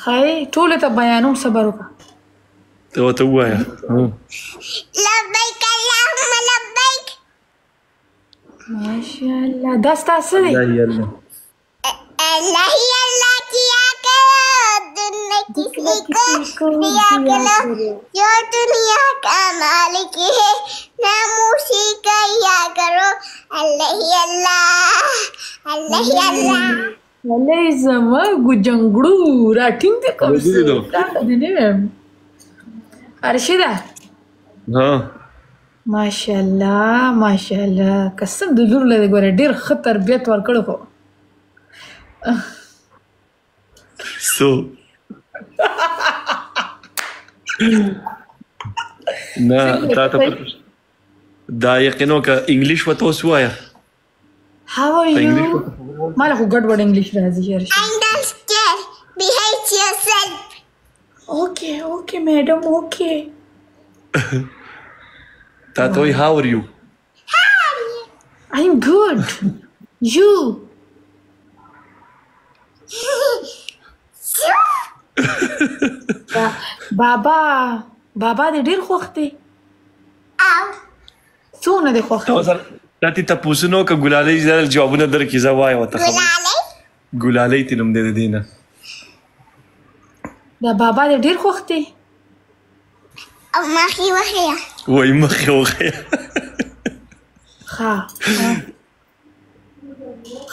خی ټولو ته بیانوم صبر وکړه. ته ورته ووایه. لبیک اللهم لبیک. ماشاءالله. دا ستا څه دی؟ اللہ ہی اللہ کیا کرو دنیا کسی کو دیا کرو جو دنیا کا مالک ہے نام اسی کا یا کرو. اللہ ہی اللہ اللہ ہی اللہ. ولې زما ګجنګړو راټینګ دې کوم څه دا دې نه ویم. ارشده ماشاءالله ماشاءالله قسم د لور له ګوره ډېر ښه تربیت ورکړی خو سو نه تا ته دا یقینو که انګلیش ورته اوس ووایه. How are you? مالا خو ګډوډ انګلیش راځي. Understand. Behave yourself. Okay, okay, madam, okay. تا ته وایي how are you? I'm good. You? بابا دې ډېر خوښ دی. څونه دې خوښ دی؟ دا تی تپوسو نو که ګلالۍ جوابونه درکړي زه وایه ورته خبرې. ګلالۍ تی نوم دی د دې نه. دا بابا دې ډېر خوښ دی. او مخې وښیه. وایي مخې وښیه. ښه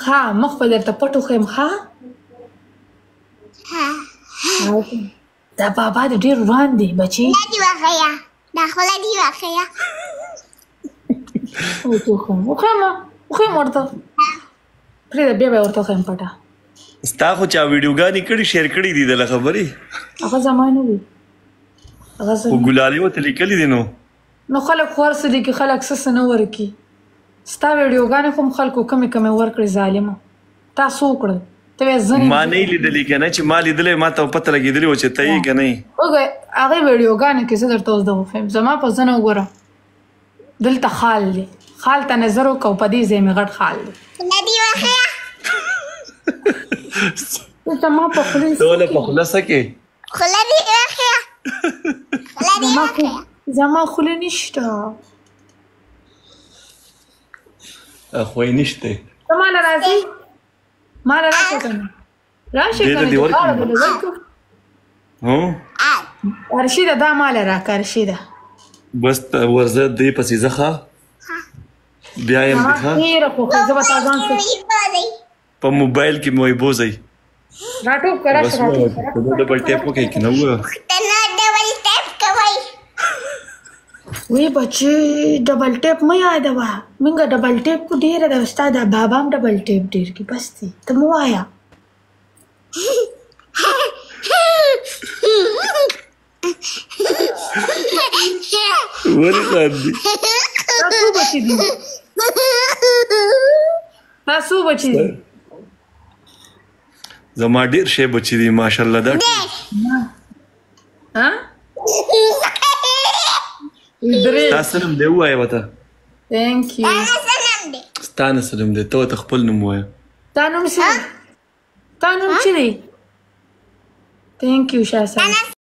ښه مخ به درته پټ وښیم. ښه دا بابا دې ډېر روان دی بچي. خوله دې وښیه. دا خوله دې وښیه. وښیم ورته پرېږده بیا به یې ورته وښیم پټه. ستا خو چا ویډیوګانې کړي شیر کړي دي دله خبرې. هغه زما نه دي. خو ګلالۍ ورته لیکلي دي. نو خلک خو هر څه لیکي خلک څه نه ورکي. ستا ویډیوګانې خو هم خلکو کمې کمې ورکړې ظالمه. تاسو وکړئ ته یې زه ما نه یې لیدلې که نه چې ما لیدلی ما ته پته لګېدلې وه چې ته یې که نه یې. وګورئ هغې ویډیوګانې کې زه درته اوس د وښیم زما په زه نه وګوره دلته خال دی. خال ته نظر وکړه او په دې ځای مې غټ خال دی. خوله دې وښیه. زما په خولې ته ولې په خوله څه کې؟ خوله دې وښیه. خوله دې وښیه. زما خوله نشته. خو یې نشته. ته ماله راځې ماله راشه که نه راشه که نه چې غاړه به دې ورکړو. ارشده دا ماله راکړه ارشده. بس ورځه دې پسې ځه ښه بیا یم دې ښه. ډېره خوښه زه به تا ځان په موبایل کې مو یې بوځئ. راټوپ که راشه راټوپ که. ډبل ټیپ وکړئ که نه ووایه. پښتنه ډبل ټیپ کوئ. وی بچی ډبل ټیپ مه یادوه. موږ ډبل ټیپ کو ډېره ده ستا دا بابا هم ډبل ټیپ ډېر کي بس دی ته مه وایه. ولې خاندي؟ دا څو بچي دي؟ دا څو بچي دي؟ زما ډېر شی بچي دي ماشاءالله. دا ستا څه نوم دی ووایه ورته. تھینک یو. ستا نه څه نوم دی ته ورته خپل نوم ووایه. تا نوم څه دی؟ تا نوم څه دی؟ تھینک یو شاه صاحب.